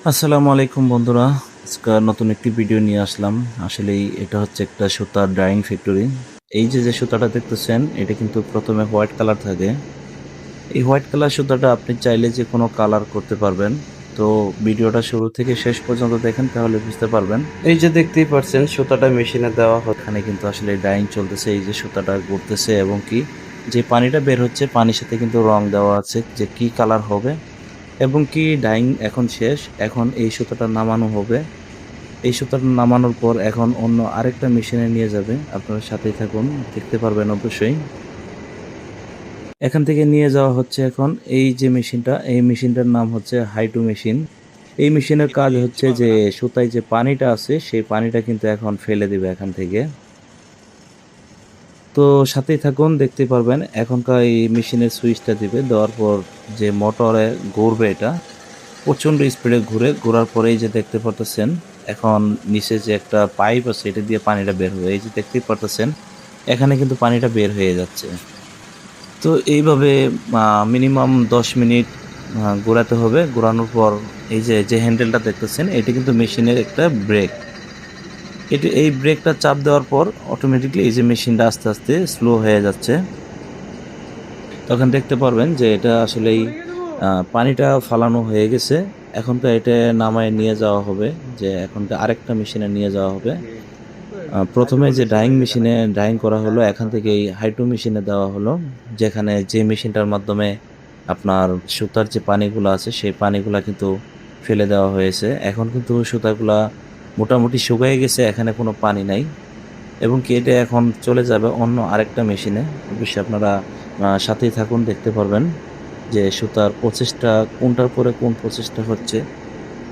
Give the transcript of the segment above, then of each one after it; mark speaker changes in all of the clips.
Speaker 1: আসসালামু আলাইকুম বন্ধুরা, আজকে নতুন একটি ভিডিও নিয়ে আসলাম। আসলেই এটা হচ্ছে একটা সুতার ডাইং ফ্যাক্টরি। এই যে সুতাটা দেখতেছেন, এটা কিন্তু প্রথমে হোয়াইট কালার থাকে। এই হোয়াইট কালার সুতাটা আপনি চাইলে যে কোনো কালার করতে পারবেন। তো ভিডিওটা শুরু থেকে শেষ পর্যন্ত দেখেন, তাহলে বুঝতে পারবেন। এই যে দেখতেই পাচ্ছেন, সুতাটা মেশিনে দেওয়া হয়। এখানে কিন্তু আসলে ডাইং চলতেছে। এই যে সুতাটা ঘুরতেছে এবং কি যে পানিটা বের হচ্ছে, পানির সাথে কিন্তু রং দেওয়া আছে যে কি কালার হবে। এবং কি ডাইং এখন শেষ, এখন এই সুতাটা নামানো হবে। এই সুতাটা নামানোর পর এখন অন্য আরেকটা মেশিনে নিয়ে যাবে। আপনারা সাথেই থাকুন, দেখতে পারবেন অবশ্যই। এখান থেকে নিয়ে যাওয়া হচ্ছে এখন এই যে মেশিনটা, এই মেশিনটার নাম হচ্ছে হাইটু মেশিন। এই মেশিনের কাজ হচ্ছে যে সুতায় যে পানিটা আছে, সেই পানিটা কিন্তু এখন ফেলে দিবে এখান থেকে। তো সাথেই থাকুন, দেখতে পারবেন। এখনকার এই মেশিনের সুইচটা দিবে, দেওয়ার পর যে মোটরে ঘুরবে, এটা প্রচণ্ড স্পিডে ঘুরে, ঘোরার পরেই যে দেখতে পারতেছেন এখন নিচে যে একটা পাইপ আছে, এটা দিয়ে পানিটা বের হবে। এই যে দেখতেই পারতেছেন, এখানে কিন্তু পানিটা বের হয়ে যাচ্ছে। তো এইভাবে মিনিমাম 10 মিনিট ঘোরাতে হবে। ঘোরানোর পর এই যে যে হ্যান্ডেলটা দেখতেছেন, এটা কিন্তু মেশিনের একটা ব্রেক। এই ব্রেকটা চাপ দেওয়ার পর অটোমেটিকলি এই যে মেশিনটা আস্তে আস্তে স্লো হয়ে যাচ্ছে। তখন দেখতে পারবেন যে এটা আসলেই পানিটা ফালানো হয়ে গেছে। এখন তো এটা নামায় নিয়ে যাওয়া হবে, যে এখন তো আরেকটা মেশিনে নিয়ে যাওয়া হবে। প্রথমে যে ডাইং মেশিনে ডাইং করা হলো, এখান থেকে এই হাইড্রো মেশিনে দেওয়া হলো, যেখানে যে মেশিনটার মাধ্যমে আপনার সুতার যে পানিগুলো আছে, সেই পানিগুলা কিন্তু ফেলে দেওয়া হয়েছে। এখন কিন্তু সুতাগুলা মোটামুটি শুকিয়ে গেছে, এখানে কোনো পানি নাই। এবং কি এটা এখন চলে যাবে অন্য আরেকটা মেশিনে। অবশ্যই আপনারা সাথেই থাকুন, দেখতে পারবেন যে সুতার প্রসেসটা কোনটার পরে কোন প্রসেসটা হচ্ছে।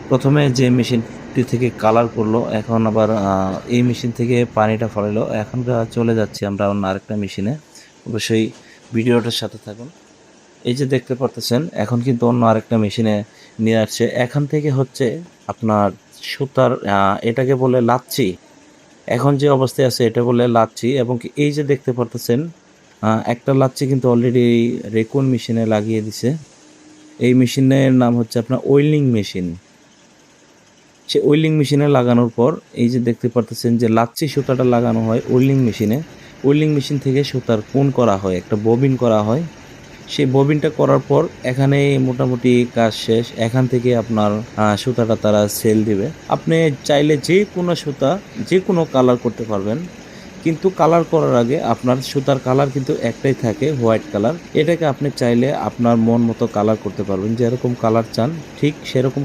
Speaker 1: প্রথমে যে মেশিনটি থেকে কালার করলো, এখন আবার এই মেশিন থেকে পানিটা ফলালো। এখন চলে যাচ্ছি আমরা অন্য আরেকটা মেশিনে। অবশ্যই ভিডিওটার সাথে থাকুন। এই যে দেখতে পারতেছেন, এখন কিন্তু অন্য আরেকটা মেশিনে নিয়ে আসছে। এখান থেকে হচ্ছে আপনার সুতার এটাকে বলে লাচ্ছি। এখন যে অবস্থায় আছে এটা বলে লাচ্ছি। এবং কি এই যে দেখতে পারতেছেন, একটা লাচ্ছি কিন্তু অলরেডি রেকুন মেশিনে লাগিয়ে দিছে। এই মেশিনের নাম হচ্ছে আপনার ওয়েল্ডিং মেশিন। সে ওয়েল্ডিং মেশিনে লাগানোর পর এই যে দেখতে পারতেছেন যে লাচ্ছি সুতাটা লাগানো হয় ওয়েল্ডিং মেশিনে। ওয়েল্ডিং মেশিন থেকে সুতার কোন করা হয়, একটা ববিন করা হয়। সেই ববিনটা করার পর এখানে মোটামুটি কাজ শেষ। এখান থেকে আপনার সুতাটা তারা সেল দিবে। আপনি চাইলে যে কোনো সুতা যে কোনো কালার করতে পারবেন, কিন্তু কালার করার আগে আপনার সুতার কালার কিন্তু একটাই থাকে, হোয়াইট কালার। এটাকে আপনি চাইলে আপনার মন মতো কালার করতে পারবেন, যেরকম কালার চান ঠিক সেরকম